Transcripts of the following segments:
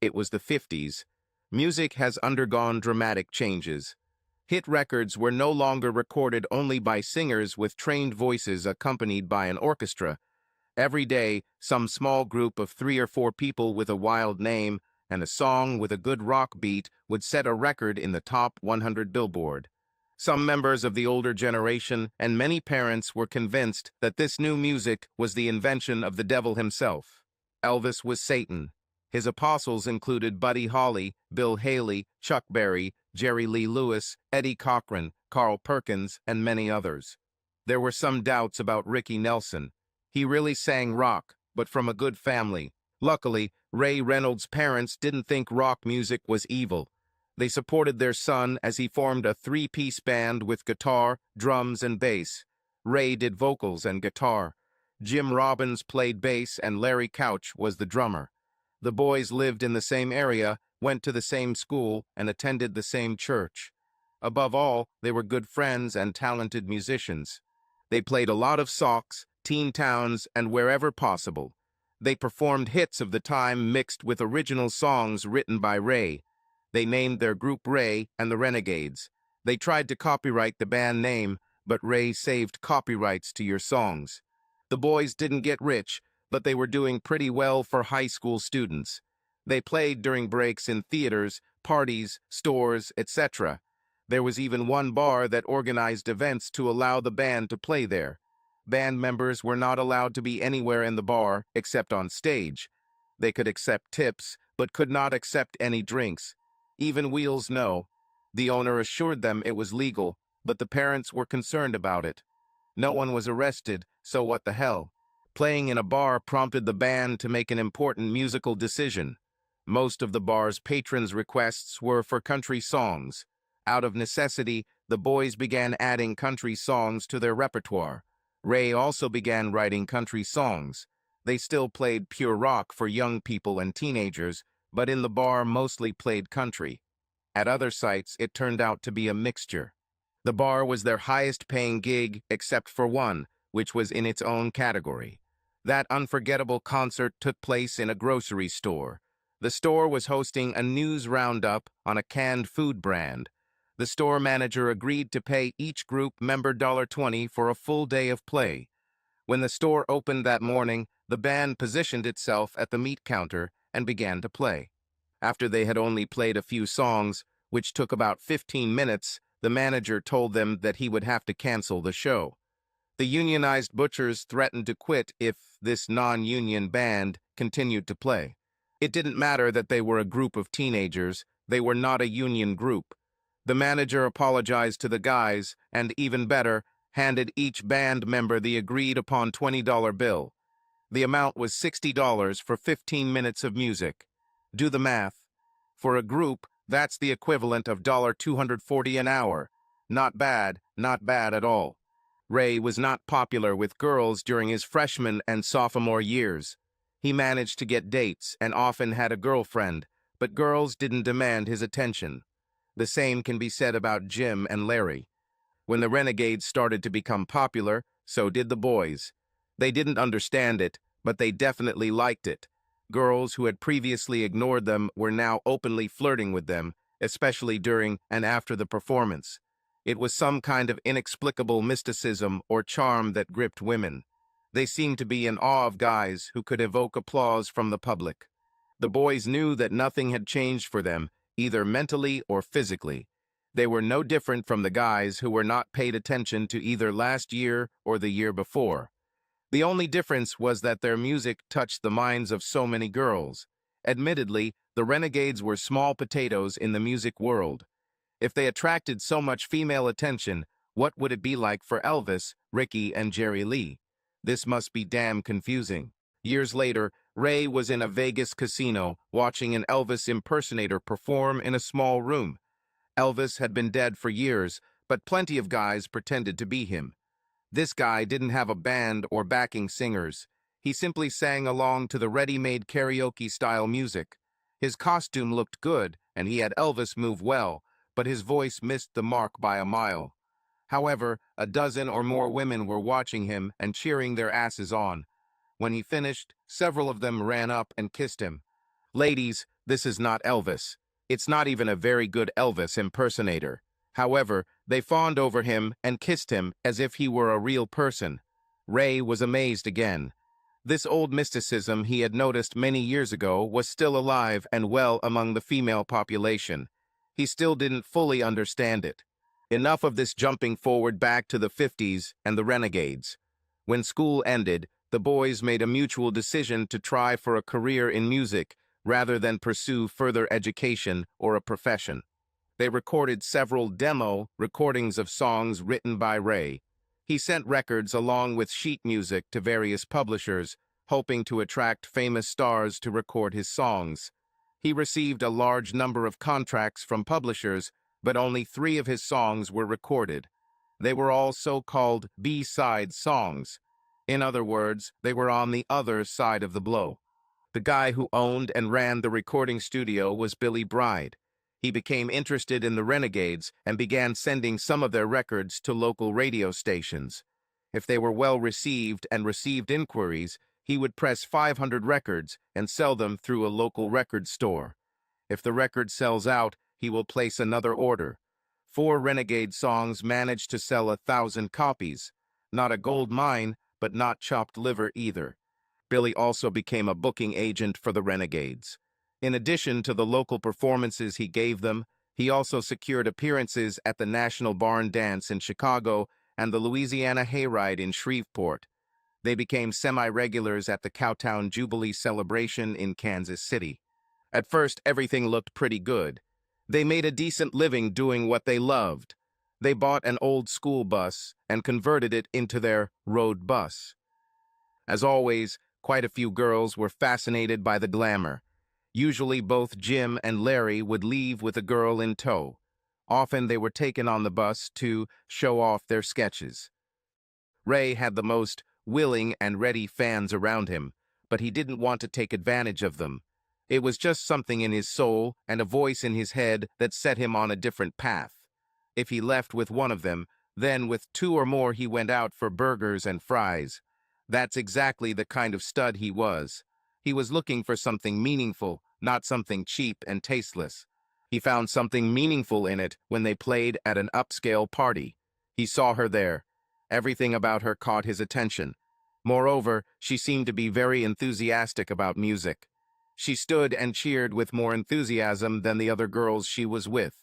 It was the 50s. Music has undergone dramatic changes. Hit records were no longer recorded only by singers with trained voices accompanied by an orchestra. Every day, some small group of 3 or 4 people with a wild name and a song with a good rock beat would set a record in the top 100 Billboard. Some members of the older generation and many parents were convinced that this new music was the invention of the devil himself. Elvis was Satan. His apostles included Buddy Holly, Bill Haley, Chuck Berry, Jerry Lee Lewis, Eddie Cochran, Carl Perkins, and many others. There were some doubts about Ricky Nelson. He really sang rock, but from a good family. Luckily, Ray Reynolds' parents didn't think rock music was evil. They supported their son as he formed a 3-piece band with guitar, drums, and bass. Ray did vocals and guitar. Jim Robbins played bass and Larry Couch was the drummer. The boys lived in the same area, went to the same school, and attended the same church. Above all, they were good friends and talented musicians. They played a lot of socks, teen towns, and wherever possible. They performed hits of the time mixed with original songs written by Ray. They named their group Ray and the Renegades. They tried to copyright the band name, but Ray saved copyrights to your songs. The boys didn't get rich, but they were doing pretty well for high school students. They played during breaks in theaters, parties, stores, etc. There was even one bar that organized events to allow the band to play there. Band members were not allowed to be anywhere in the bar except on stage. They could accept tips, but could not accept any drinks. Even wheels no. The owner assured them it was legal, but the parents were concerned about it. No one was arrested, so what the hell? Playing in a bar prompted the band to make an important musical decision. Most of the bar's patrons' requests were for country songs. Out of necessity, the boys began adding country songs to their repertoire. Ray also began writing country songs. They still played pure rock for young people and teenagers, but in the bar mostly played country. At other sites, it turned out to be a mixture. The bar was their highest-paying gig except for one, which was in its own category. That unforgettable concert took place in a grocery store. The store was hosting a news roundup on a canned food brand. The store manager agreed to pay each group member $20 for a full day of play. When the store opened that morning, the band positioned itself at the meat counter and began to play. After they had only played a few songs, which took about 15 minutes, the manager told them that he would have to cancel the show. The unionized butchers threatened to quit if this non-union band continued to play. It didn't matter that they were a group of teenagers, they were not a union group. The manager apologized to the guys and, even better, handed each band member the agreed-upon $20 bill. The amount was $60 for 15 minutes of music. Do the math. For a group, that's the equivalent of $240 an hour. Not bad at all. Ray was not popular with girls during his freshman and sophomore years. He managed to get dates and often had a girlfriend, but girls didn't demand his attention. The same can be said about Jim and Larry. When the Renegades started to become popular, so did the boys. They didn't understand it, but they definitely liked it. Girls who had previously ignored them were now openly flirting with them, especially during and after the performance. It was some kind of inexplicable mysticism or charm that gripped women. They seemed to be in awe of guys who could evoke applause from the public. The boys knew that nothing had changed for them, either mentally or physically. They were no different from the guys who were not paid attention to either last year or the year before. The only difference was that their music touched the minds of so many girls. Admittedly, the Renegades were small potatoes in the music world. If they attracted so much female attention, what would it be like for Elvis, Ricky, and Jerry Lee? This must be damn confusing. Years later, Ray was in a Vegas casino watching an Elvis impersonator perform in a small room. Elvis had been dead for years, but plenty of guys pretended to be him. This guy didn't have a band or backing singers. He simply sang along to the ready-made karaoke-style music. His costume looked good, and he had Elvis move well, but his voice missed the mark by a mile. However, a dozen or more women were watching him and cheering their asses on. When he finished, several of them ran up and kissed him. Ladies, this is not Elvis. It's not even a very good Elvis impersonator. However, they fawned over him and kissed him as if he were a real person. Ray was amazed again. This old mysticism he had noticed many years ago was still alive and well among the female population. He still didn't fully understand it. Enough of this jumping forward back to the 50s and the renegades. When school ended, the boys made a mutual decision to try for a career in music rather than pursue further education or a profession. They recorded several demo recordings of songs written by Ray. He sent records along with sheet music to various publishers, hoping to attract famous stars to record his songs. He received a large number of contracts from publishers, but only 3 of his songs were recorded. They were all so-called B-side songs. In other words, they were on the other side of the blow. The guy who owned and ran the recording studio was Billy Bride. He became interested in the Renegades and began sending some of their records to local radio stations. If they were well received and received inquiries, he would press 500 records and sell them through a local record store. If the record sells out, he will place another order. 4 Renegade songs managed to sell 1,000 copies. Not a gold mine, but not chopped liver either. Billy also became a booking agent for the Renegades. In addition to the local performances he gave them, he also secured appearances at the National Barn Dance in Chicago and the Louisiana Hayride in Shreveport. They became semi-regulars at the Cowtown Jubilee celebration in Kansas City. At first, everything looked pretty good. They made a decent living doing what they loved. They bought an old school bus and converted it into their road bus. As always, quite a few girls were fascinated by the glamour. Usually both Jim and Larry would leave with a girl in tow. Often they were taken on the bus to show off their sketches. Ray had the most willing and ready fans around him, but he didn't want to take advantage of them. It was just something in his soul and a voice in his head that set him on a different path. If he left with one of them, then with 2 or more he went out for burgers and fries. That's exactly the kind of stud he was. He was looking for something meaningful, not something cheap and tasteless. He found something meaningful in it when they played at an upscale party. He saw her there. Everything about her caught his attention. Moreover, she seemed to be very enthusiastic about music. She stood and cheered with more enthusiasm than the other girls she was with.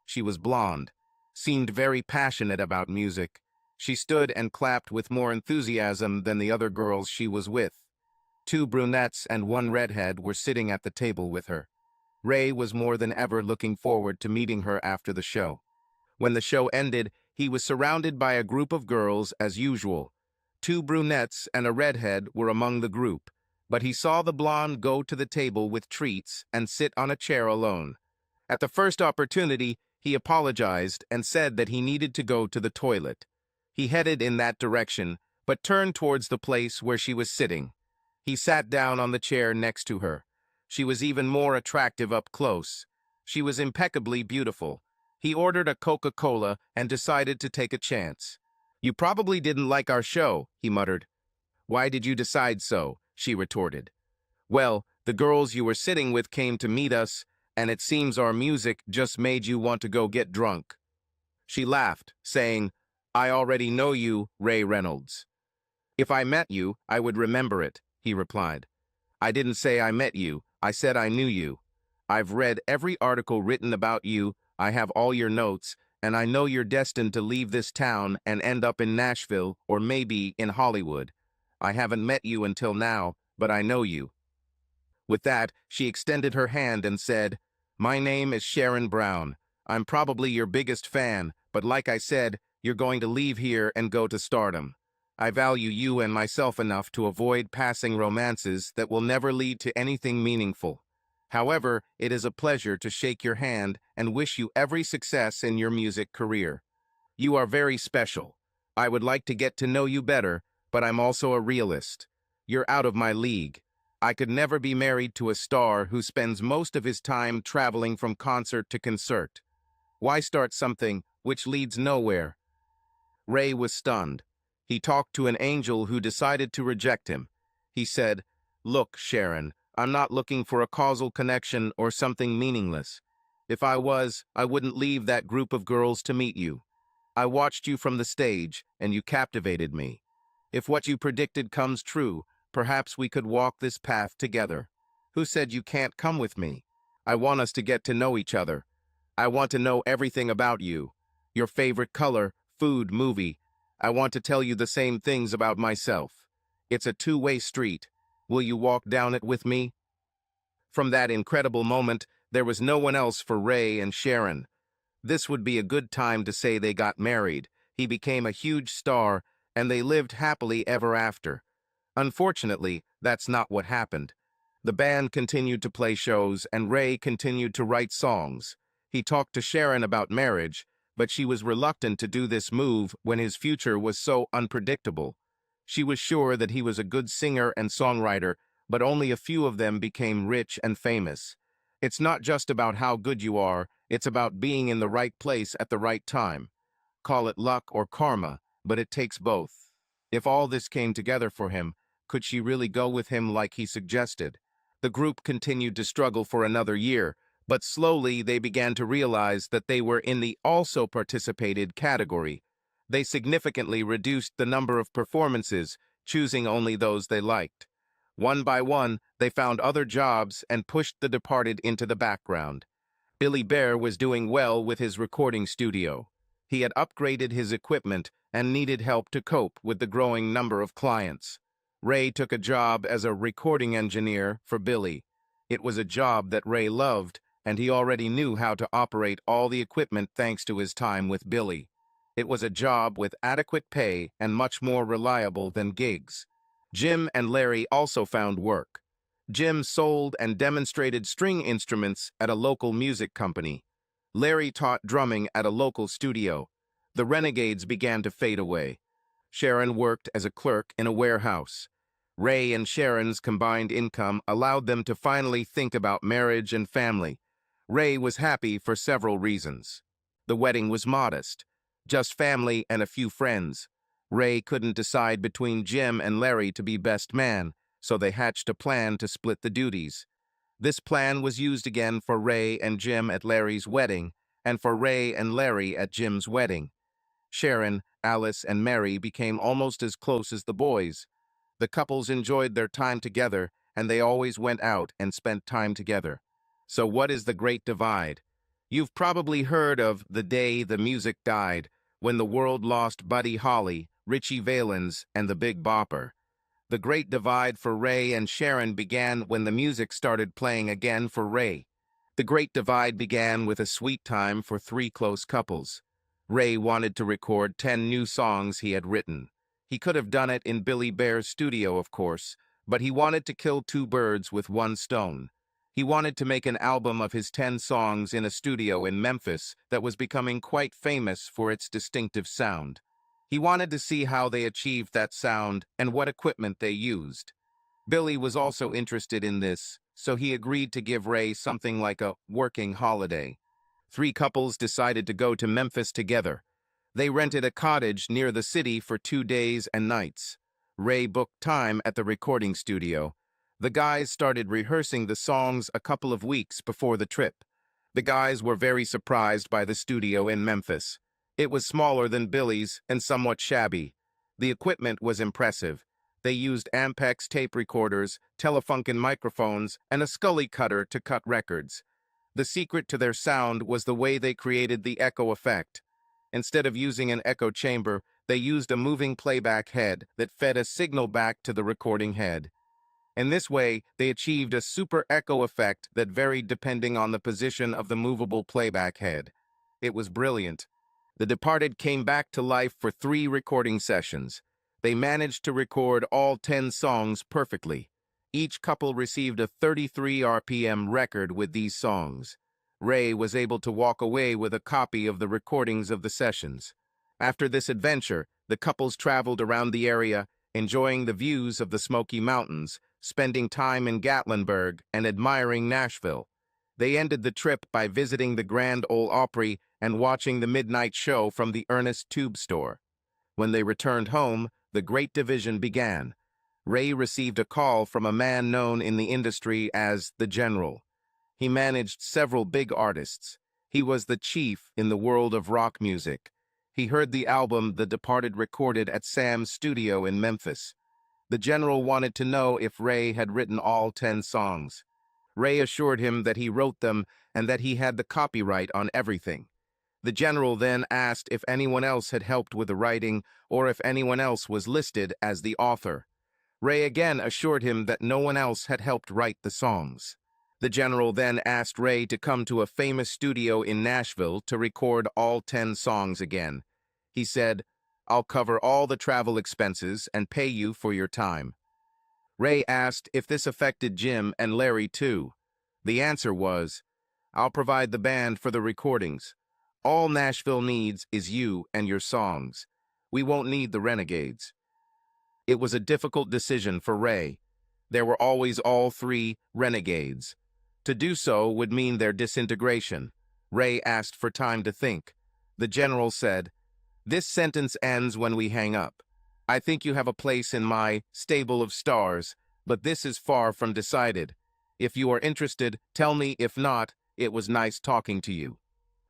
She was blonde, seemed very passionate about music. She stood and clapped with more enthusiasm than the other girls she was with. 2 brunettes and 1 redhead were sitting at the table with her. Ray was more than ever looking forward to meeting her after the show. When the show ended, he was surrounded by a group of girls as usual. 2 brunettes and a redhead were among the group, but he saw the blonde go to the table with treats and sit on a chair alone. At the first opportunity, he apologized and said that he needed to go to the toilet. He headed in that direction, but turned towards the place where she was sitting. He sat down on the chair next to her. She was even more attractive up close. She was impeccably beautiful. He ordered a Coca-Cola and decided to take a chance. "You probably didn't like our show," he muttered. "Why did you decide so?" she retorted. "Well, the girls you were sitting with came to meet us, and it seems our music just made you want to go get drunk." She laughed, saying, "I already know you, Ray Reynolds." "If I met you, I would remember it," he replied. "I didn't say I met you, I said I knew you. I've read every article written about you, I have all your notes, and I know you're destined to leave this town and end up in Nashville or maybe in Hollywood. I haven't met you until now, but I know you." With that, she extended her hand and said, "My name is Sharon Brown. I'm probably your biggest fan, but like I said, you're going to leave here and go to stardom. I value you and myself enough to avoid passing romances that will never lead to anything meaningful. However, it is a pleasure to shake your hand and wish you every success in your music career. You are very special. I would like to get to know you better, but I'm also a realist. You're out of my league. I could never be married to a star who spends most of his time traveling from concert to concert. Why start something which leads nowhere?" Ray was stunned. He talked to an angel who decided to reject him. He said, "Look, Sharon, I'm not looking for a causal connection or something meaningless. If I was, I wouldn't leave that group of girls to meet you. I watched you from the stage, and you captivated me. If what you predicted comes true, perhaps we could walk this path together. Who said you can't come with me? I want us to get to know each other. I want to know everything about you. Your favorite color, food, movie. I want to tell you the same things about myself. It's a two-way street. Will you walk down it with me? From that incredible moment, there was no one else for Ray and Sharon. This would be a good time to say they got married. He became a huge star, and they lived happily ever after. Unfortunately, that's not what happened. The band continued to play shows, and Ray continued to write songs. He talked to Sharon about marriage, but she was reluctant to do this move when his future was so unpredictable. She was sure that he was a good singer and songwriter, but only a few of them became rich and famous. It's not just about how good you are, it's about being in the right place at the right time. Call it luck or karma, but it takes both. If all this came together for him, could she really go with him like he suggested? The group continued to struggle for another year, but slowly they began to realize that they were in the also participated category. They significantly reduced the number of performances, choosing only those they liked. One by one, they found other jobs and pushed the departed into the background. Billy Bear was doing well with his recording studio. He had upgraded his equipment and needed help to cope with the growing number of clients. Ray took a job as a recording engineer for Billy. It was a job that Ray loved, and he already knew how to operate all the equipment thanks to his time with Billy. It was a job with adequate pay and much more reliable than gigs. Jim and Larry also found work. Jim sold and demonstrated string instruments at a local music company. Larry taught drumming at a local studio. The renegades began to fade away. Sharon worked as a clerk in a warehouse. Ray and Sharon's combined income allowed them to finally think about marriage and family. Ray was happy for several reasons. The wedding was modest, just family and a few friends. Ray couldn't decide between Jim and Larry to be best man, so they hatched a plan to split the duties. This plan was used again for Ray and Jim at Larry's wedding, and for Ray and Larry at Jim's wedding. Sharon, Alice, and Mary became almost as close as the boys. The couples enjoyed their time together, and they always went out and spent time together. So what is the Great Divide? You've probably heard of The Day the Music Died, when the world lost Buddy Holly, Richie Valens, and the Big Bopper. The Great Divide for Ray and Sharon began when the music started playing again for Ray. The Great Divide began with a sweet time for three close couples. Ray wanted to record 10 new songs he had written. He could have done it in Billy Bear's studio, of course, but he wanted to kill two birds with one stone. He wanted to make an album of his 10 songs in a studio in Memphis that was becoming quite famous for its distinctive sound. He wanted to see how they achieved that sound and what equipment they used. Billy was also interested in this, so he agreed to give Ray something like a working holiday. Three couples decided to go to Memphis together. They rented a cottage near the city for 2 days and nights. Ray booked time at the recording studio. The guys started rehearsing the songs a couple of weeks before the trip. The guys were very surprised by the studio in Memphis. It was smaller than Billy's and somewhat shabby. The equipment was impressive. They used Ampex tape recorders, Telefunken microphones, and a Scully cutter to cut records. The secret to their sound was the way they created the echo effect. Instead of using an echo chamber, they used a moving playback head that fed a signal back to the recording head. In this way, they achieved a super echo effect that varied depending on the position of the movable playback head. It was brilliant. The Departed came back to life for 3 recording sessions. They managed to record all 10 songs perfectly. Each couple received a 33 RPM record with these songs. Ray was able to walk away with a copy of the recordings of the sessions. After this adventure, the couples traveled around the area, enjoying the views of the Smoky Mountains, spending time in Gatlinburg, and admiring Nashville. They ended the trip by visiting the Grand Ole Opry and watching the midnight show from the Ernest Tube Store. When they returned home, the Great Division began. Ray received a call from a man known in the industry as the General. He managed several big artists. He was the chief in the world of rock music. He heard the album The Departed recorded at Sam's studio in Memphis. The General wanted to know if Ray had written all 10 songs. Ray assured him that he wrote them and that he had the copyright on everything. The General then asked if anyone else had helped with the writing or if anyone else was listed as the author. Ray again assured him that no one else had helped write the songs. The General then asked Ray to come to a famous studio in Nashville to record all 10 songs again. He said, "I'll cover all the travel expenses and pay you for your time." Ray asked if this affected Jim and Larry too. The answer was, "I'll provide the band for the recordings. All Nashville needs is you and your songs. We won't need the renegades." It was a difficult decision for Ray. There were always all 3 renegades. To do so would mean their disintegration. Ray asked for time to think. The General said, "This sentence ends when we hang up. I think you have a place in my stable of stars, but this is far from decided. If you are interested, tell me. If not, it was nice talking to you."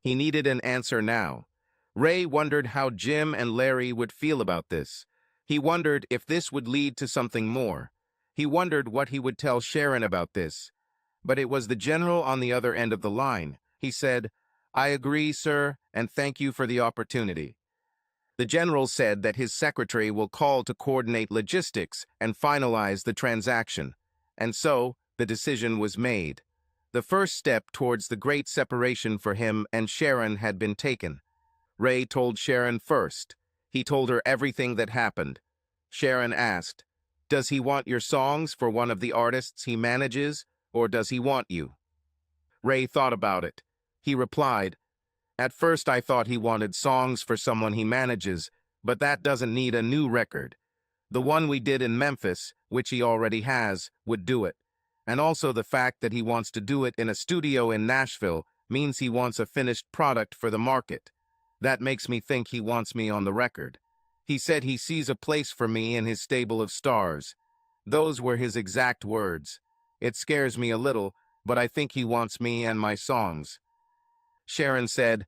He needed an answer now. Ray wondered how Jim and Larry would feel about this. He wondered if this would lead to something more. He wondered what he would tell Sharon about this. But it was the General on the other end of the line. He said, "I agree, sir, and thank you for the opportunity." The General said that his secretary will call to coordinate logistics and finalize the transaction. And so, the decision was made. The first step towards the great separation for him and Sharon had been taken. Ray told Sharon first. He told her everything that happened. Sharon asked, "Does he want your songs for one of the artists he manages, or does he want you?" Ray thought about it. He replied, "At first I thought he wanted songs for someone he manages, but that doesn't need a new record. The one we did in Memphis, which he already has, would do it. And also the fact that he wants to do it in a studio in Nashville means he wants a finished product for the market. That makes me think he wants me on the record. He said he sees a place for me in his stable of stars." Those were his exact words. "It scares me a little, but I think he wants me and my songs." Sharon said,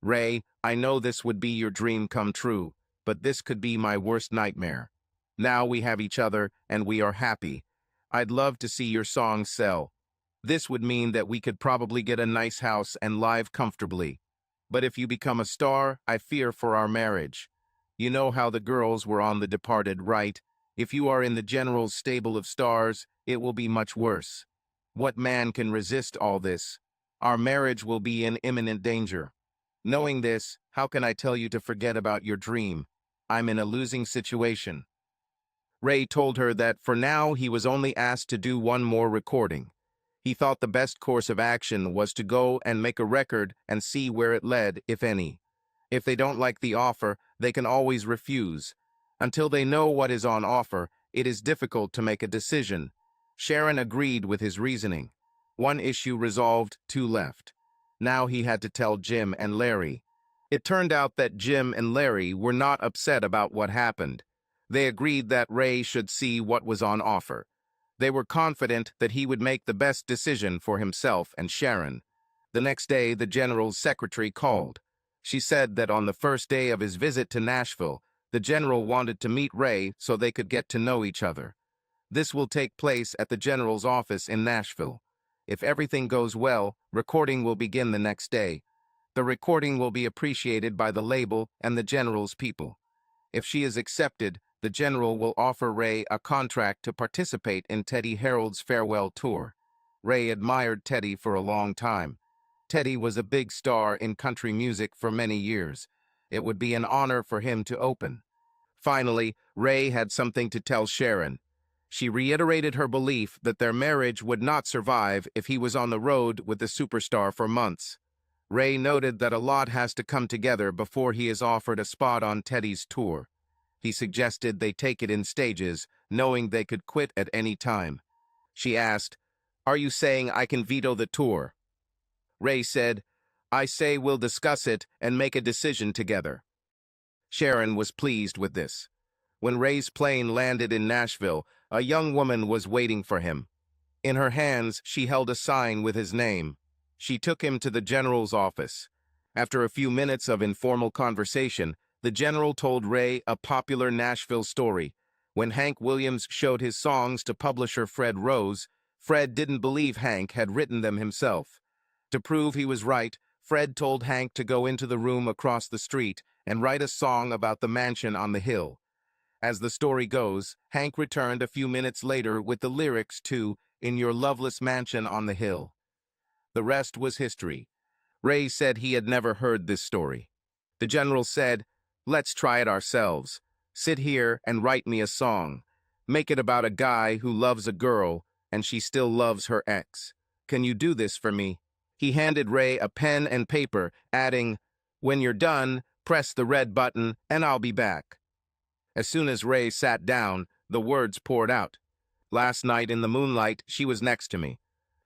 "Ray, I know this would be your dream come true, but this could be my worst nightmare. Now we have each other, and we are happy. I'd love to see your songs sell. This would mean that we could probably get a nice house and live comfortably. But if you become a star, I fear for our marriage. You know how the girls were on The Departed, right? If you are in the General's stable of stars, it will be much worse. What man can resist all this? Our marriage will be in imminent danger. Knowing this, how can I tell you to forget about your dream? I'm in a losing situation." Ray told her that for now he was only asked to do one more recording. He thought the best course of action was to go and make a record and see where it led, if any. If they don't like the offer, they can always refuse. Until they know what is on offer, it is difficult to make a decision. Sharon agreed with his reasoning. One issue resolved, 2 left. Now he had to tell Jim and Larry. It turned out that Jim and Larry were not upset about what happened. They agreed that Ray should see what was on offer. They were confident that he would make the best decision for himself and Sharon. The next day, the General's secretary called. She said that on the first day of his visit to Nashville, the General wanted to meet Ray so they could get to know each other. This will take place at the General's office in Nashville. If everything goes well, recording will begin the next day. The recording will be appreciated by the label and the General's people. If she is accepted, the General will offer Ray a contract to participate in Teddy Harold's farewell tour. Ray admired Teddy for a long time. Teddy was a big star in country music for many years. It would be an honor for him to open. Finally, Ray had something to tell Sharon. She reiterated her belief that their marriage would not survive if he was on the road with the superstar for months. Ray noted that a lot has to come together before he is offered a spot on Teddy's tour. He suggested they take it in stages, knowing they could quit at any time. She asked, "Are you saying I can veto the tour?" Ray said, "I say we'll discuss it and make a decision together." Sharon was pleased with this. When Ray's plane landed in Nashville, a young woman was waiting for him. In her hands, she held a sign with his name. She took him to the general's office. After a few minutes of informal conversation, the general told Ray a popular Nashville story. When Hank Williams showed his songs to publisher Fred Rose, Fred didn't believe Hank had written them himself. To prove he was right, Fred told Hank to go into the room across the street and write a song about the mansion on the hill. As the story goes, Hank returned a few minutes later with the lyrics to "In Your Loveless Mansion on the Hill." The rest was history. Ray said he had never heard this story. The general said, "Let's try it ourselves. Sit here and write me a song. Make it about a guy who loves a girl and she still loves her ex. Can you do this for me?" He handed Ray a pen and paper, adding, "When you're done, press the red button and I'll be back." As soon as Ray sat down, the words poured out. "Last night in the moonlight, she was next to me,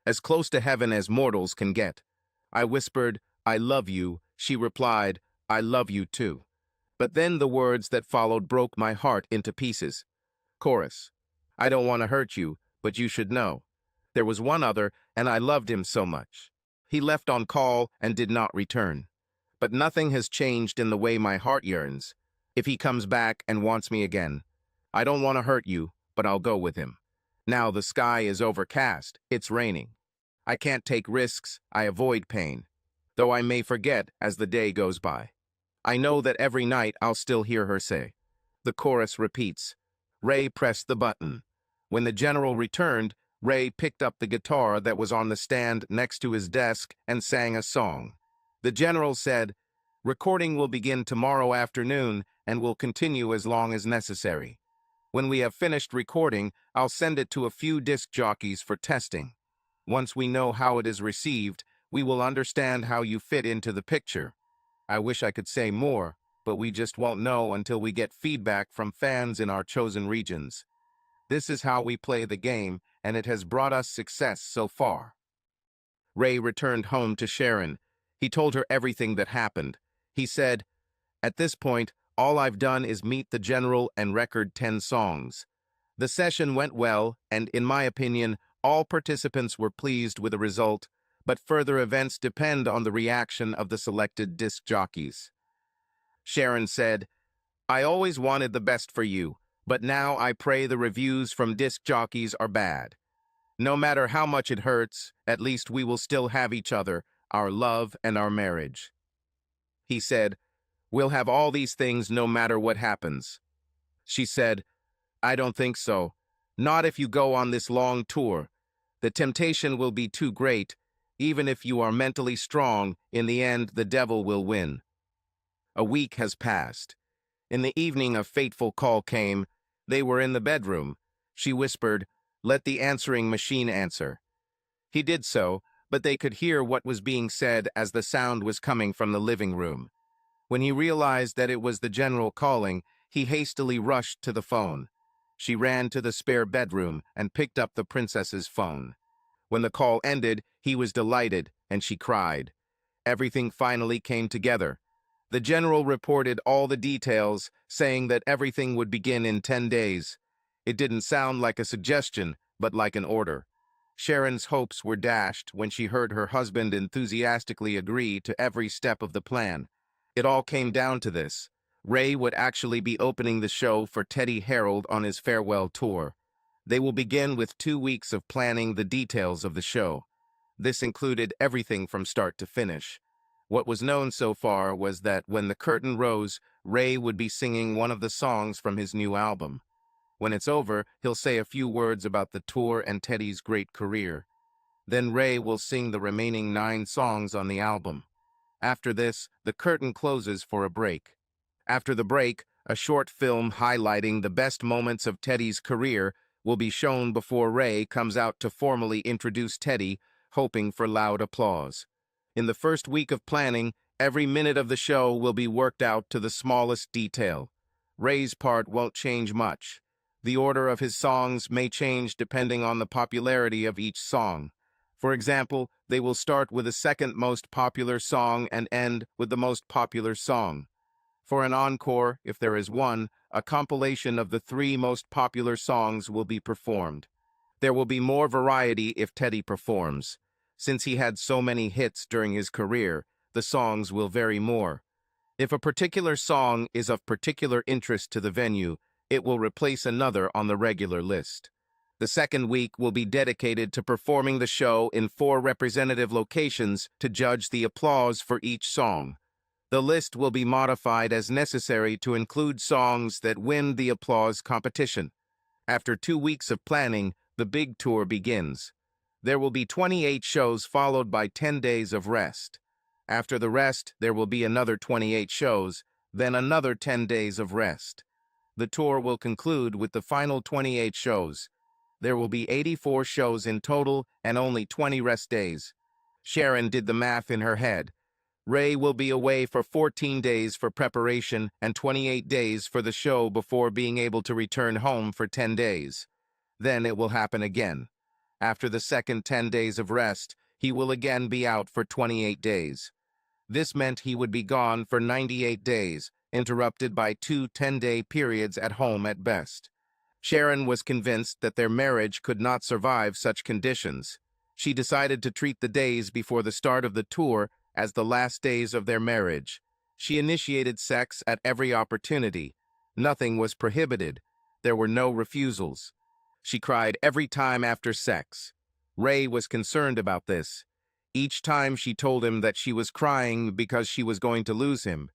as close to heaven as mortals can get. I whispered, 'I love you.' She replied, 'I love you too.' But then the words that followed broke my heart into pieces." Chorus. "I don't want to hurt you, but you should know. There was one other, and I loved him so much. He left on call and did not return. But nothing has changed in the way my heart yearns. If he comes back and wants me again, I don't want to hurt you, but I'll go with him. Now the sky is overcast, it's raining. I can't take risks, I avoid pain, though I may forget as the day goes by. I know that every night I'll still hear her say." The chorus repeats. Ray pressed the button. When the general returned, Ray picked up the guitar that was on the stand next to his desk and sang a song. The general said, "Recording will begin tomorrow afternoon and will continue as long as necessary. When we have finished recording, I'll send it to a few disc jockeys for testing. Once we know how it is received, we will understand how you fit into the picture. I wish I could say more, but we just won't know until we get feedback from fans in our chosen regions. This is how we play the game, and it has brought us success so far." Ray returned home to Sharon. He told her everything that happened. He said, "At this point, all I've done is meet the general and record 10 songs. The session went well, and in my opinion, all participants were pleased with the result, but further events depend on the reaction of the selected disc jockeys." Sharon said, "I always wanted the best for you, but now I pray the reviews from disc jockeys are bad. No matter how much it hurts, at least we will still have each other, our love and our marriage." He said, "We'll have all these things no matter what happens." She said, "I don't think so. Not if you go on this long tour. The temptation will be too great. Even if you are mentally strong, in the end the devil will win." A week has passed. In the evening a fateful call came. They were in the bedroom. She whispered, "Let the answering machine answer." He did so, but they could hear what was being said as the sound was coming from the living room. When he realized that it was the general calling, he hastily rushed to the phone. She ran to the spare bedroom and picked up the princess's phone. When the call ended, he was delighted, and she cried. Everything finally came together. The general reported all the details, saying that everything would begin in 10 days. It didn't sound like a suggestion, but like an order. Sharon's hopes were dashed when she heard her husband enthusiastically agree to every step of the plan. It all came down to this. Ray would actually be opening the show for Teddy Harold on his farewell tour. They will begin with 2 weeks of planning the details of the show. This included everything from start to finish. What was known so far was that when the curtain rose, Ray would be singing one of the songs from his new album. When it's over, he'll say a few words about the tour and Teddy's great career. Then Ray will sing the remaining 9 songs on the album. After this, the curtain closes for a break. After the break, a short film highlighting the best moments of Teddy's career will be shown before Ray comes out to formally introduce Teddy, hoping for loud applause. In the first week of planning, every minute of the show will be worked out to the smallest detail. Ray's part won't change much. The order of his songs may change depending on the popularity of each song. For example, they will start with the second most popular song and end with the most popular song. For an encore, if there is one, a compilation of the 3 most popular songs will be performed. There will be more variety if Teddy performs. Since he had so many hits during his career, the songs will vary more. If a particular song is of particular interest to the venue, it will replace another on the regular list. The second week will be dedicated to performing the show in 4 representative locations to judge the applause for each song. The list will be modified as necessary to include songs that win the applause competition. After 2 weeks of planning, the big tour begins. There will be 28 shows followed by 10 days of rest. After the rest, there will be another 28 shows, then another 10 days of rest. The tour will conclude with the final 28 shows. There will be 84 shows in total and only 20 rest days. Sharon did the math in her head. Ray will be away for 14 days for preparation and 28 days for the show before being able to return home for 10 days. Then it will happen again. After the second 10 days of rest, he will again be out for 28 days. This meant he would be gone for 98 days, interrupted by 2 10-day periods at home at best. Sharon was convinced that their marriage could not survive such conditions. She decided to treat the days before the start of the tour as the last days of their marriage. She initiated sex at every opportunity. Nothing was prohibited. There were no refusals. She cried every time after sex. Ray was concerned about this. Each time she told him that she was crying because she was going to lose him.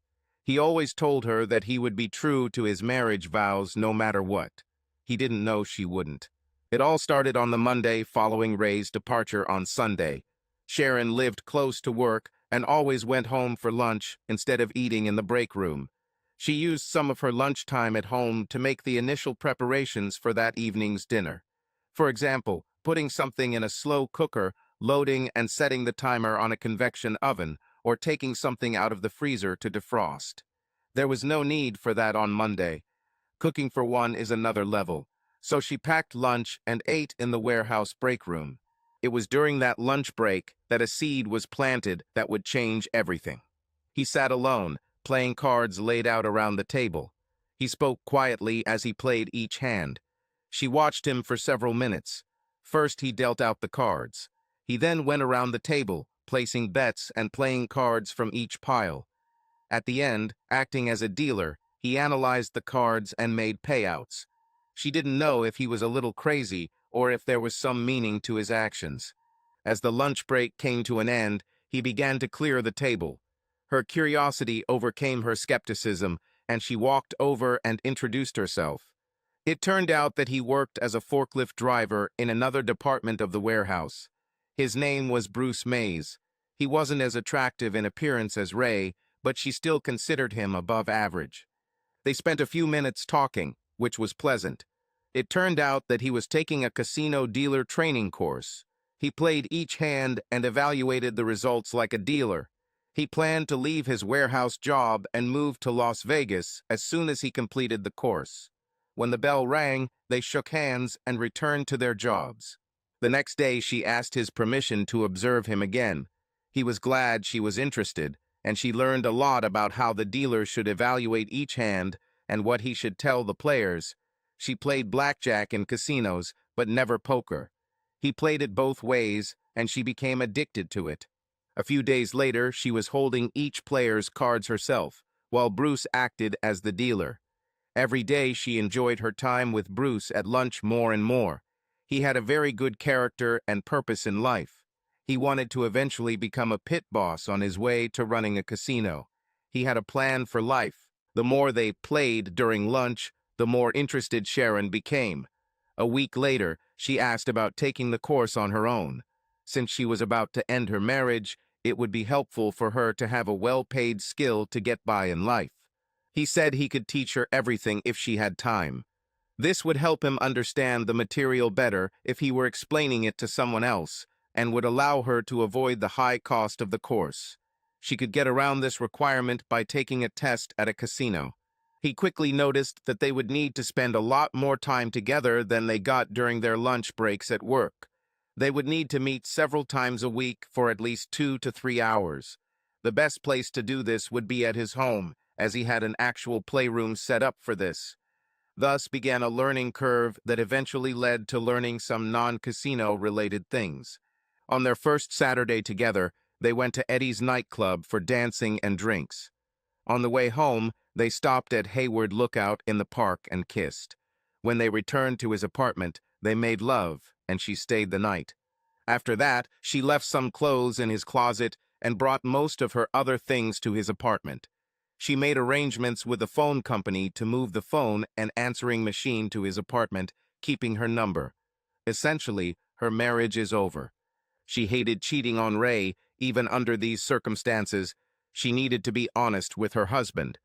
He always told her that he would be true to his marriage vows no matter what. He didn't know she wouldn't. It all started on the Monday following Ray's departure on Sunday. Sharon lived close to work and always went home for lunch instead of eating in the break room. She used some of her lunchtime at home to make the initial preparations for that evening's dinner. For example, putting something in a slow cooker, loading and setting the timer on a convection oven, or taking something out of the freezer to defrost. There was no need for that on Monday. Cooking for one is another level. So she packed lunch and ate in the warehouse break room. It was during that lunch break that a seed was planted that would change everything. He sat alone, playing cards laid out around the table. He spoke quietly as he played each hand. She watched him for several minutes. First, he dealt out the cards. He then went around the table, placing bets and playing cards from each pile. At the end, acting as a dealer, he analyzed the cards and made payouts. She didn't know if he was a little crazy or if there was some meaning to his actions. As the lunch break came to an end, he began to clear the table. Her curiosity overcame her skepticism, and she walked over and introduced herself. It turned out that he worked as a forklift driver in another department of the warehouse. His name was Bruce Mays. He wasn't as attractive in appearance as Ray, but she still considered him above average. They spent a few minutes talking, which was pleasant. It turned out that he was taking a casino dealer training course. He played each hand and evaluated the results like a dealer. He planned to leave his warehouse job and move to Las Vegas as soon as he completed the course. When the bell rang, they shook hands and returned to their jobs. The next day, she asked his permission to observe him again. He was glad she was interested, and she learned a lot about how the dealer should evaluate each hand and what he should tell the players. She played blackjack in casinos, but never poker. He played it both ways, and she became addicted to it. A few days later, she was holding each player's cards herself, while Bruce acted as the dealer. Every day, she enjoyed her time with Bruce at lunch more and more. He had a very good character and purpose in life. He wanted to eventually become a pit boss on his way to running a casino. He had a plan for life. The more they played during lunch, the more interested Sharon became. A week later, she asked about taking the course on her own. Since she was about to end her marriage, it would be helpful for her to have a well-paid skill to get by in life. He said he could teach her everything if she had time. This would help him understand the material better if he were explaining it to someone else, and would allow her to avoid the high cost of the course. She could get around this requirement by taking a test at a casino. He quickly noticed that they would need to spend a lot more time together than they got during their lunch breaks at work. They would need to meet several times a week for at least 2 to 3 hours. The best place to do this would be at his home, as he had an actual playroom set up for this. Thus began a learning curve that eventually led to learning some non-casino-related things. On their first Saturday together, they went to Eddie's nightclub for dancing and drinks. On the way home, they stopped at Hayward Lookout in the park and kissed. When they returned to his apartment, they made love, and she stayed the night. After that, she left some clothes in his closet and brought most of her other things to his apartment. She made arrangements with the phone company to move the phone and answering machine to his apartment, keeping her number. Essentially, her marriage is over. She hated cheating on Ray, even under these circumstances. She needed to be honest with her husband.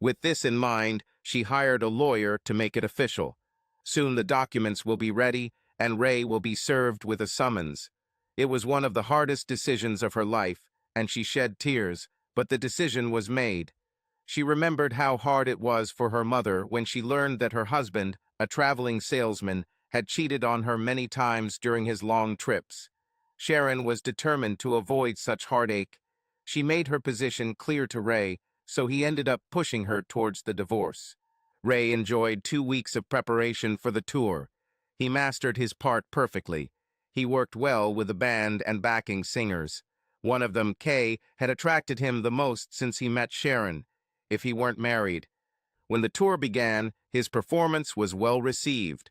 With this in mind, she hired a lawyer to make it official. Soon the documents will be ready, and Ray will be served with a summons. It was one of the hardest decisions of her life, and she shed tears, but the decision was made. She remembered how hard it was for her mother when she learned that her husband, a traveling salesman, had cheated on her many times during his long trips. Sharon was determined to avoid such heartache. She made her position clear to Ray, so he ended up pushing her towards the divorce. Ray enjoyed 2 weeks of preparation for the tour. He mastered his part perfectly. He worked well with the band and backing singers. One of them, Kay, had attracted him the most since he met Sharon, if he weren't married. When the tour began, his performance was well received.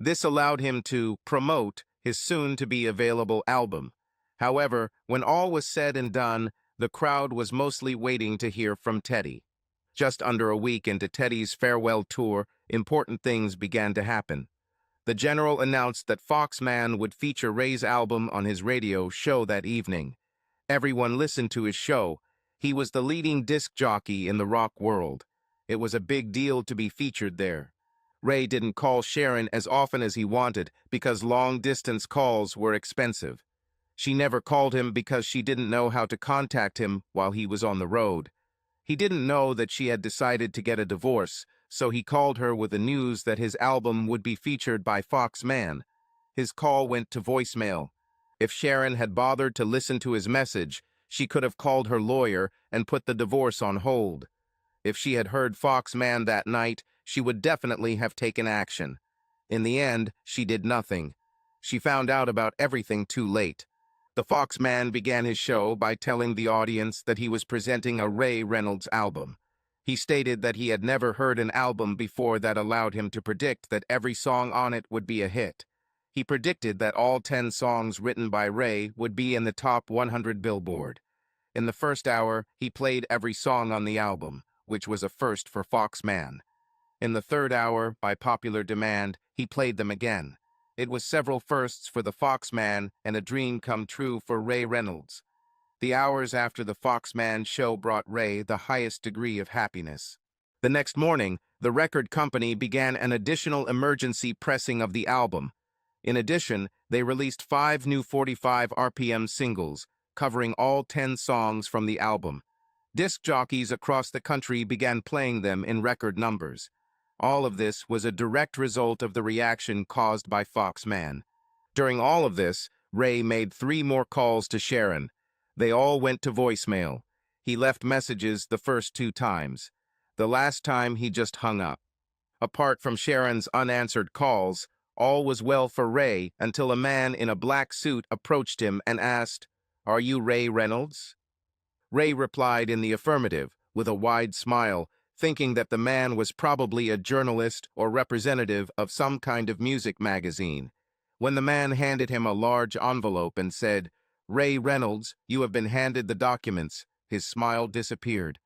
This allowed him to promote his soon-to-be-available album. However, when all was said and done, the crowd was mostly waiting to hear from Teddy. Just under a week into Teddy's farewell tour, important things began to happen. The General announced that Foxman would feature Ray's album on his radio show that evening. Everyone listened to his show. He was the leading disc jockey in the rock world. It was a big deal to be featured there. Ray didn't call Sharon as often as he wanted because long-distance calls were expensive. She never called him because she didn't know how to contact him while he was on the road. He didn't know that she had decided to get a divorce, so he called her with the news that his album would be featured by Foxman. His call went to voicemail. If Sharon had bothered to listen to his message, she could have called her lawyer and put the divorce on hold. If she had heard Foxman that night, she would definitely have taken action. In the end, she did nothing. She found out about everything too late. The Foxman began his show by telling the audience that he was presenting a Ray Reynolds album. He stated that he had never heard an album before that allowed him to predict that every song on it would be a hit. He predicted that all 10 songs written by Ray would be in the top 100 Billboard. In the first hour, he played every song on the album, which was a first for Foxman. In the third hour, by popular demand, he played them again. It was several firsts for the Foxman and a dream come true for Ray Reynolds. The hours after the Foxman show brought Ray the highest degree of happiness. The next morning, the record company began an additional emergency pressing of the album. In addition, they released 5 new 45 RPM singles, covering all 10 songs from the album. Disc jockeys across the country began playing them in record numbers. All of this was a direct result of the reaction caused by Foxman. During all of this, Ray made 3 more calls to Sharon. They all went to voicemail. He left messages the first 2 times. The last time he just hung up. Apart from Sharon's unanswered calls, all was well for Ray until a man in a black suit approached him and asked, "Are you Ray Reynolds?" Ray replied in the affirmative, with a wide smile, thinking that the man was probably a journalist or representative of some kind of music magazine. When the man handed him a large envelope and said, "Ray Reynolds, you have been handed the documents," his smile disappeared.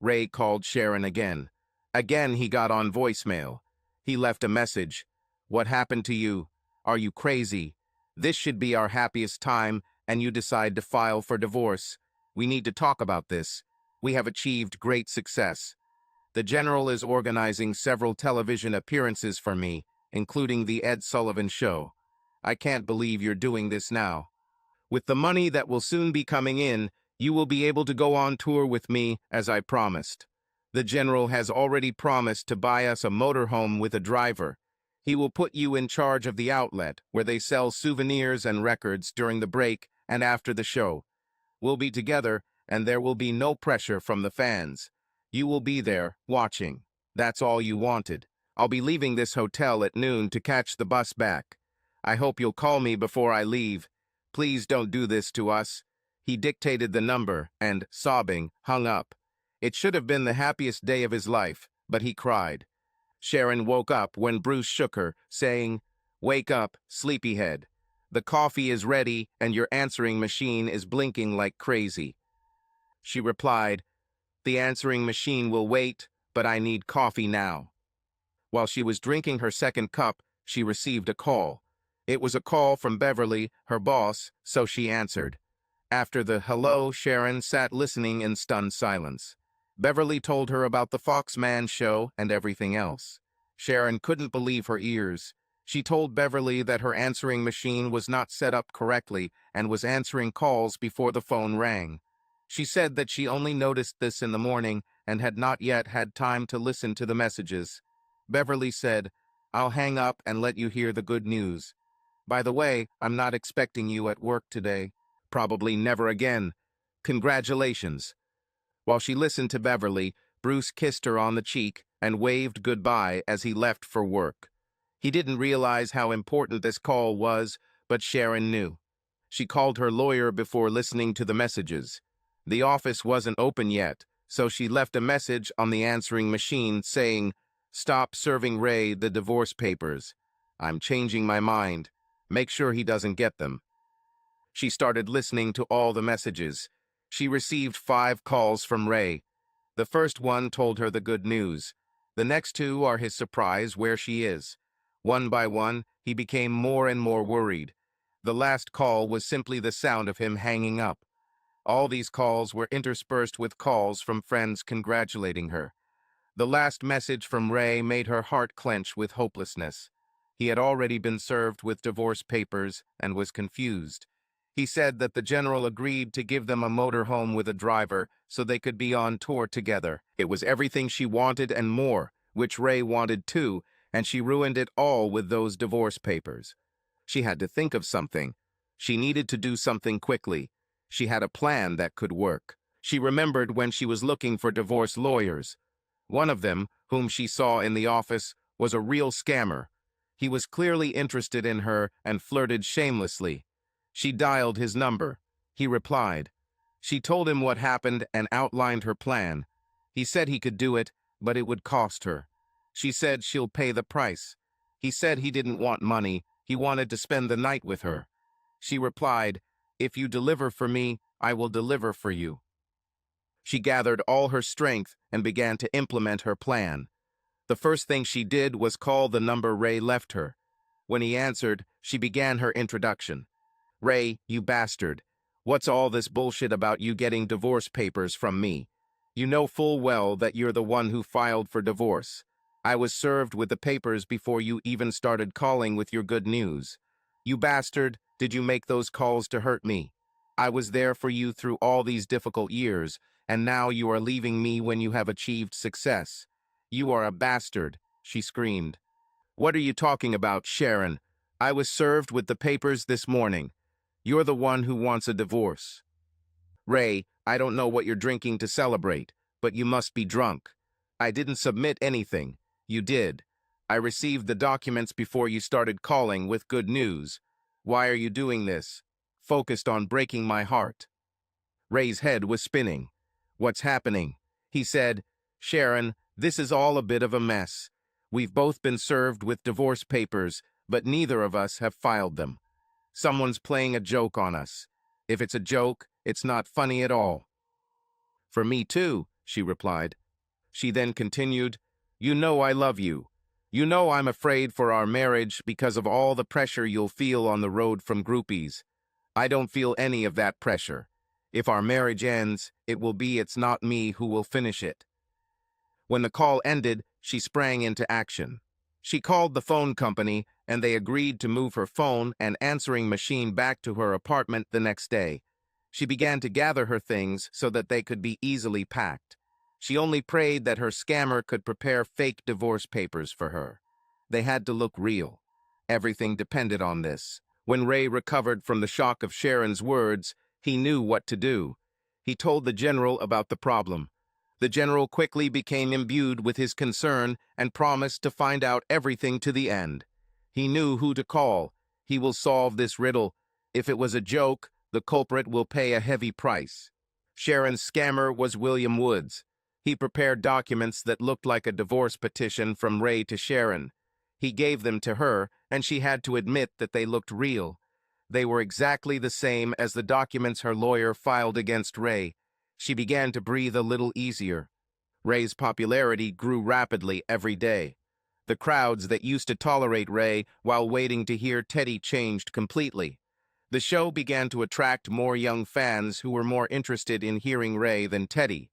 Ray called Sharon again. Again he got on voicemail. He left a message. "What happened to you? Are you crazy? This should be our happiest time, and you decide to file for divorce. We need to talk about this. We have achieved great success. The General is organizing several television appearances for me, including the Ed Sullivan Show. I can't believe you're doing this now. With the money that will soon be coming in, you will be able to go on tour with me as I promised. The General has already promised to buy us a motorhome with a driver. He will put you in charge of the outlet, where they sell souvenirs and records during the break and after the show. We'll be together, and there will be no pressure from the fans. You will be there, watching. That's all you wanted. I'll be leaving this hotel at noon to catch the bus back. I hope you'll call me before I leave. Please don't do this to us." He dictated the number and, sobbing, hung up. It should have been the happiest day of his life, but he cried. Sharon woke up when Bruce shook her, saying, "Wake up, sleepyhead. The coffee is ready and your answering machine is blinking like crazy." She replied, "The answering machine will wait, but I need coffee now." While she was drinking her second cup, she received a call. It was a call from Beverly, her boss, so she answered. After the hello, Sharon sat listening in stunned silence. Beverly told her about the Foxman show and everything else. Sharon couldn't believe her ears. She told Beverly that her answering machine was not set up correctly and was answering calls before the phone rang. She said that she only noticed this in the morning and had not yet had time to listen to the messages. Beverly said, "I'll hang up and let you hear the good news. By the way, I'm not expecting you at work today. Probably never again. Congratulations." While she listened to Beverly, Bruce kissed her on the cheek and waved goodbye as he left for work. He didn't realize how important this call was, but Sharon knew. She called her lawyer before listening to the messages. The office wasn't open yet, so she left a message on the answering machine saying, "Stop serving Ray the divorce papers. I'm changing my mind. Make sure he doesn't get them." She started listening to all the messages. She received 5 calls from Ray. The first one told her the good news. The next 2 are his surprise where she is. One by one, he became more and more worried. The last call was simply the sound of him hanging up. All these calls were interspersed with calls from friends congratulating her. The last message from Ray made her heart clench with hopelessness. He had already been served with divorce papers and was confused. He said that the general agreed to give them a motorhome with a driver so they could be on tour together. It was everything she wanted and more, which Ray wanted too, and she ruined it all with those divorce papers. She had to think of something. She needed to do something quickly. She had a plan that could work. She remembered when she was looking for divorce lawyers. One of them, whom she saw in the office, was a real scammer. He was clearly interested in her and flirted shamelessly. She dialed his number. He replied. She told him what happened and outlined her plan. He said he could do it, but it would cost her. She said she'll pay the price. He said he didn't want money. He wanted to spend the night with her. She replied, "If you deliver for me, I will deliver for you." She gathered all her strength and began to implement her plan. The first thing she did was call the number Ray left her. When he answered, she began her introduction. "Ray, you bastard. What's all this bullshit about you getting divorce papers from me? You know full well that you're the one who filed for divorce. I was served with the papers before you even started calling with your good news. You bastard, did you make those calls to hurt me? I was there for you through all these difficult years, and now you are leaving me when you have achieved success. You are a bastard," she screamed. "What are you talking about, Sharon? I was served with the papers this morning. You're the one who wants a divorce." "Ray, I don't know what you're drinking to celebrate, but you must be drunk. I didn't submit anything. You did. I received the documents before you started calling with good news. Why are you doing this? Focused on breaking my heart." Ray's head was spinning. "What's happening?" He said, "Sharon, this is all a bit of a mess. We've both been served with divorce papers, but neither of us have filed them. Someone's playing a joke on us. If it's a joke, it's not funny at all." "For me too," she replied. She then continued, "You know I love you. You know I'm afraid for our marriage because of all the pressure you'll feel on the road from groupies. I don't feel any of that pressure. If our marriage ends, it will be it's not me who will finish it." When the call ended, she sprang into action. She called the phone company, and they agreed to move her phone and answering machine back to her apartment the next day. She began to gather her things so that they could be easily packed. She only prayed that her scammer could prepare fake divorce papers for her. They had to look real. Everything depended on this. When Ray recovered from the shock of Sharon's words, he knew what to do. He told the general about the problem. The general quickly became imbued with his concern and promised to find out everything to the end. He knew who to call. He will solve this riddle. If it was a joke, the culprit will pay a heavy price. Sharon's scammer was William Woods. He prepared documents that looked like a divorce petition from Ray to Sharon. He gave them to her, and she had to admit that they looked real. They were exactly the same as the documents her lawyer filed against Ray. She began to breathe a little easier. Ray's popularity grew rapidly every day. The crowds that used to tolerate Ray while waiting to hear Teddy changed completely. The show began to attract more young fans who were more interested in hearing Ray than Teddy.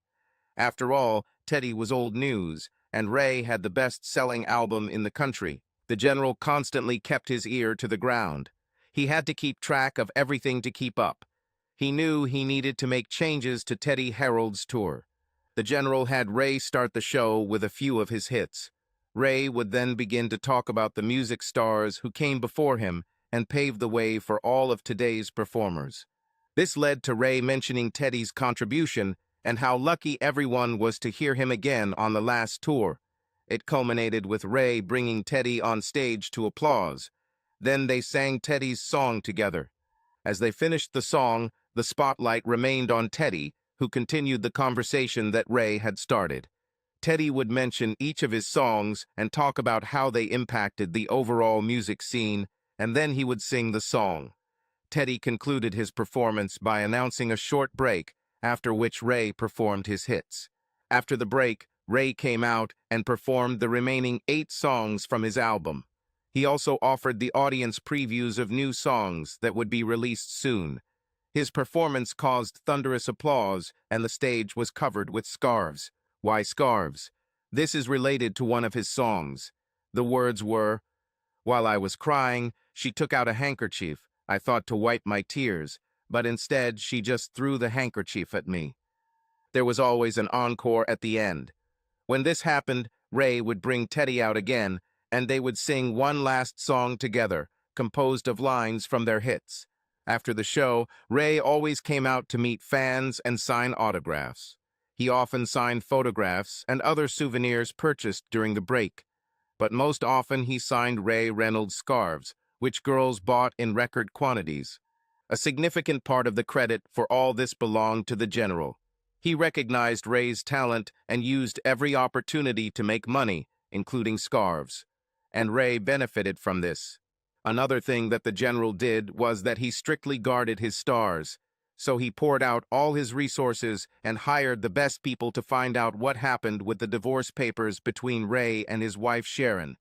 After all, Teddy was old news, and Ray had the best-selling album in the country. The general constantly kept his ear to the ground. He had to keep track of everything to keep up. He knew he needed to make changes to Teddy Harold's tour. The general had Ray start the show with a few of his hits. Ray would then begin to talk about the music stars who came before him and paved the way for all of today's performers. This led to Ray mentioning Teddy's contribution and how lucky everyone was to hear him again on the last tour. It culminated with Ray bringing Teddy on stage to applause. Then they sang Teddy's song together. As they finished the song, the spotlight remained on Teddy, who continued the conversation that Ray had started. Teddy would mention each of his songs and talk about how they impacted the overall music scene, and then he would sing the song. Teddy concluded his performance by announcing a short break, after which Ray performed his hits. After the break, Ray came out and performed the remaining 8 songs from his album. He also offered the audience previews of new songs that would be released soon. His performance caused thunderous applause, and the stage was covered with scarves. Why scarves? This is related to one of his songs. The words were, "While I was crying, she took out a handkerchief. I thought to wipe my tears, but instead she just threw the handkerchief at me." There was always an encore at the end. When this happened, Ray would bring Teddy out again, and they would sing one last song together, composed of lines from their hits. After the show, Ray always came out to meet fans and sign autographs. He often signed photographs and other souvenirs purchased during the break. But most often he signed Ray Reynolds scarves, which girls bought in record quantities. A significant part of the credit for all this belonged to the general. He recognized Ray's talent and used every opportunity to make money, including scarves. And Ray benefited from this. Another thing that the general did was that he strictly guarded his stars. So he poured out all his resources and hired the best people to find out what happened with the divorce papers between Ray and his wife Sharon.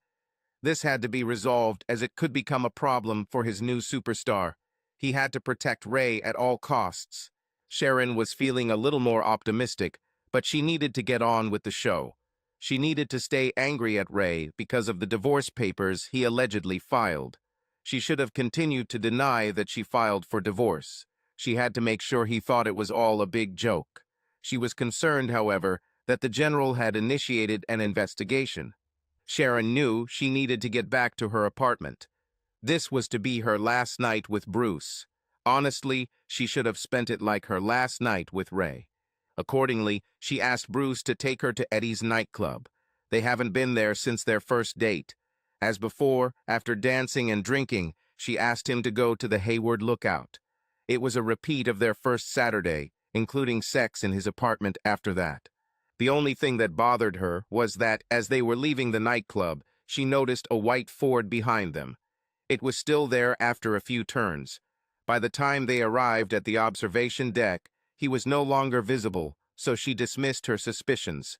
This had to be resolved as it could become a problem for his new superstar. He had to protect Ray at all costs. Sharon was feeling a little more optimistic, but she needed to get on with the show. She needed to stay angry at Ray because of the divorce papers he allegedly filed. She should have continued to deny that she filed for divorce. She had to make sure he thought it was all a big joke. She was concerned, however, that the general had initiated an investigation. Sharon knew she needed to get back to her apartment. This was to be her last night with Bruce. Honestly, she should have spent it like her last night with Ray. Accordingly, she asked Bruce to take her to Eddie's nightclub. They haven't been there since their first date. As before, after dancing and drinking, she asked him to go to the Hayward Lookout. It was a repeat of their first Saturday, including sex in his apartment after that. The only thing that bothered her was that, as they were leaving the nightclub, she noticed a white Ford behind them. It was still there after a few turns. By the time they arrived at the observation deck, he was no longer visible, so she dismissed her suspicions.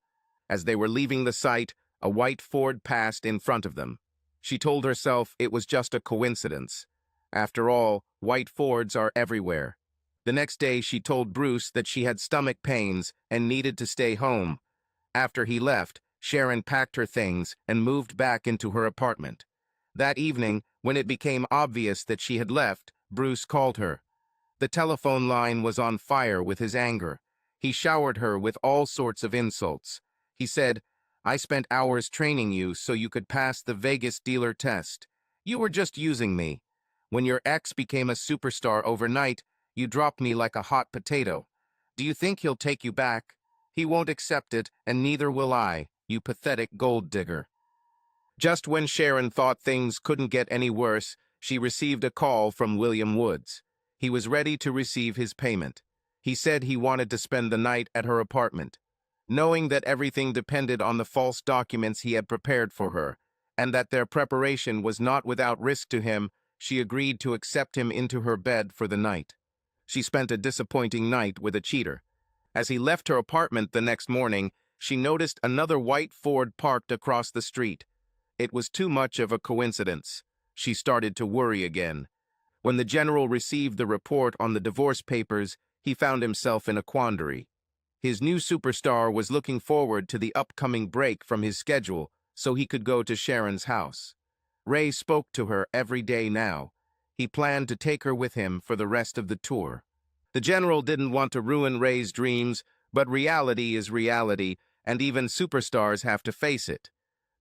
As they were leaving the site, a white Ford passed in front of them. She told herself it was just a coincidence. After all, white Fords are everywhere. The next day, she told Bruce that she had stomach pains and needed to stay home. After he left, Sharon packed her things and moved back into her apartment. That evening, when it became obvious that she had left, Bruce called her. The telephone line was on fire with his anger. He showered her with all sorts of insults. He said, "I spent hours training you so you could pass the Vegas dealer test. You were just using me. When your ex became a superstar overnight, you dropped me like a hot potato. Do you think he'll take you back?" He won't accept it, and neither will I, you pathetic gold digger. Just when Sharon thought things couldn't get any worse, she received a call from William Woods. He was ready to receive his payment. He said he wanted to spend the night at her apartment. Knowing that everything depended on the false documents he had prepared for her, and that their preparation was not without risk to him, she agreed to accept him into her bed for the night. She spent a disappointing night with a cheater. As he left her apartment the next morning, she noticed another white Ford parked across the street. It was too much of a coincidence. She started to worry again. When the general received the report on the divorce papers, he found himself in a quandary. His new superstar was looking forward to the upcoming break from his schedule so he could go to Sharon's house. Ray spoke to her every day now. He planned to take her with him for the rest of the tour. The general didn't want to ruin Ray's dreams, but reality is reality, and even superstars have to face it.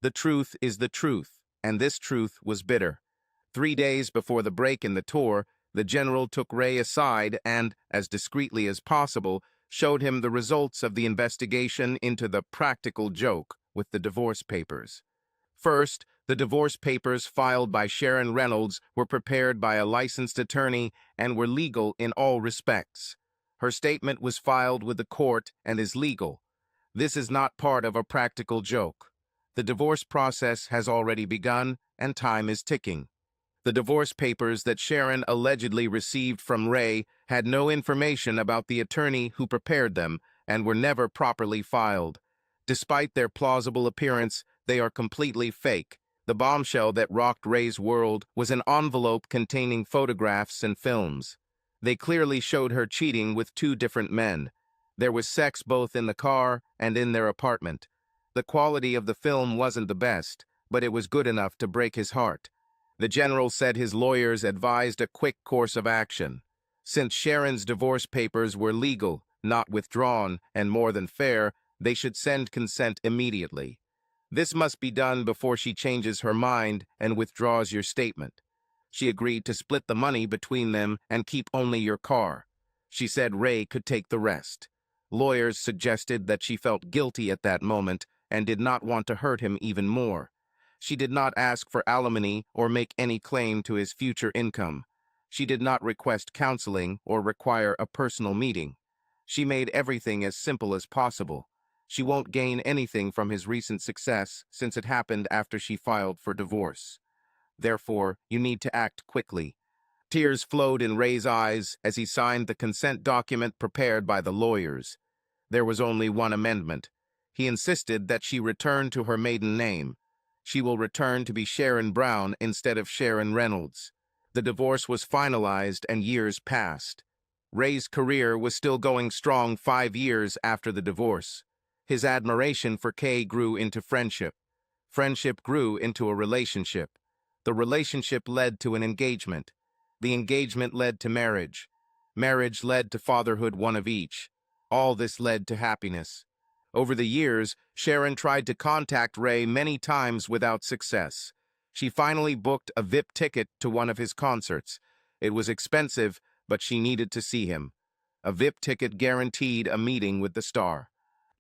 The truth is the truth, and this truth was bitter. 3 days before the break in the tour, the general took Ray aside and, as discreetly as possible, showed him the results of the investigation into the practical joke with the divorce papers. First, the divorce papers filed by Sharon Reynolds were prepared by a licensed attorney and were legal in all respects. Her statement was filed with the court and is legal. This is not part of a practical joke. The divorce process has already begun, and time is ticking. The divorce papers that Sharon allegedly received from Ray had no information about the attorney who prepared them and were never properly filed. Despite their plausible appearance, they are completely fake. The bombshell that rocked Ray's world was an envelope containing photographs and films. They clearly showed her cheating with 2 different men. There was sex both in the car and in their apartment. The quality of the film wasn't the best, but it was good enough to break his heart. The general said his lawyers advised a quick course of action. Since Sharon's divorce papers were legal, not withdrawn, and more than fair, they should send consent immediately. This must be done before she changes her mind and withdraws your statement. She agreed to split the money between them and keep only your car. She said Ray could take the rest. Lawyers suggested that she felt guilty at that moment and did not want to hurt him even more. She did not ask for alimony or make any claim to his future income. She did not request counseling or require a personal meeting. She made everything as simple as possible. She won't gain anything from his recent success since it happened after she filed for divorce. Therefore, you need to act quickly. Tears flowed in Ray's eyes as he signed the consent document prepared by the lawyers. There was only one amendment. He insisted that she return to her maiden name. She will return to be Sharon Brown instead of Sharon Reynolds. The divorce was finalized and years passed. Ray's career was still going strong 5 years after the divorce. His admiration for Kay grew into friendship. Friendship grew into a relationship. The relationship led to an engagement. The engagement led to marriage. Marriage led to fatherhood, one of each. All this led to happiness. Over the years, Sharon tried to contact Ray many times without success. She finally booked a VIP ticket to one of his concerts. It was expensive, but she needed to see him. A VIP ticket guaranteed a meeting with the star.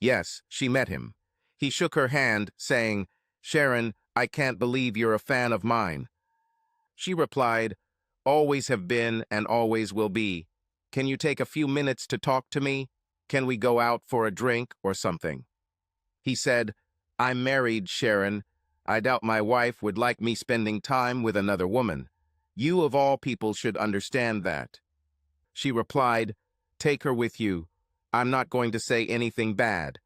Yes, she met him. He shook her hand, saying, "Sharon, I can't believe you're a fan of mine." She replied, "Always have been and always will be. Can you take a few minutes to talk to me? Can we go out for a drink or something?" He said, "I'm married, Sharon. I doubt my wife would like me spending time with another woman. You of all people should understand that." She replied, "Take her with you. I'm not going to say anything bad.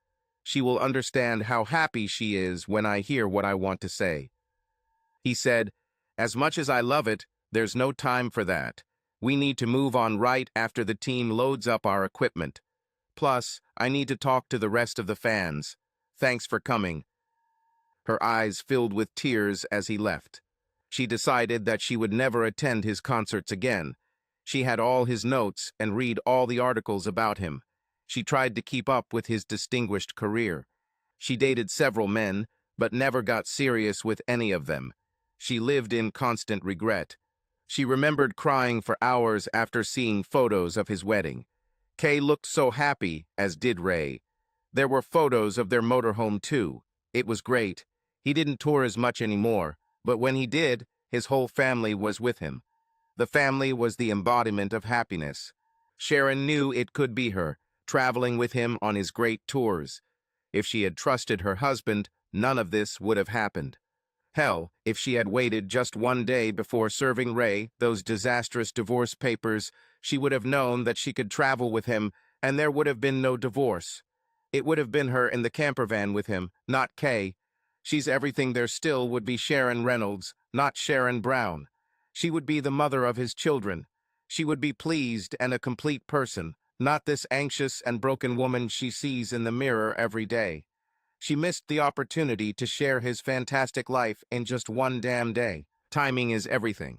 She will understand how happy she is when I hear what I want to say." He said, "As much as I love it, there's no time for that. We need to move on right after the team loads up our equipment. Plus, I need to talk to the rest of the fans. Thanks for coming." Her eyes filled with tears as he left. She decided that she would never attend his concerts again. She had all his notes and read all the articles about him. She tried to keep up with his distinguished career. She dated several men, but never got serious with any of them. She lived in constant regret. She remembered crying for hours after seeing photos of his wedding. Kay looked so happy, as did Ray. There were photos of their motorhome too. It was great. He didn't tour as much anymore, but when he did, his whole family was with him. The family was the embodiment of happiness. Sharon knew it could be her, traveling with him on his great tours. If she had trusted her husband, none of this would have happened. Hell, if she had waited just one day before serving Ray those disastrous divorce papers, she would have known that she could travel with him, and there would have been no divorce. It would have been her in the camper van with him, not Kay. She's everything there still would be Sharon Reynolds, not Sharon Brown. She would be the mother of his children. She would be pleased and a complete person, not this anxious and broken woman she sees in the mirror every day. She missed the opportunity to share his fantastic life in just one damn day. Timing is everything.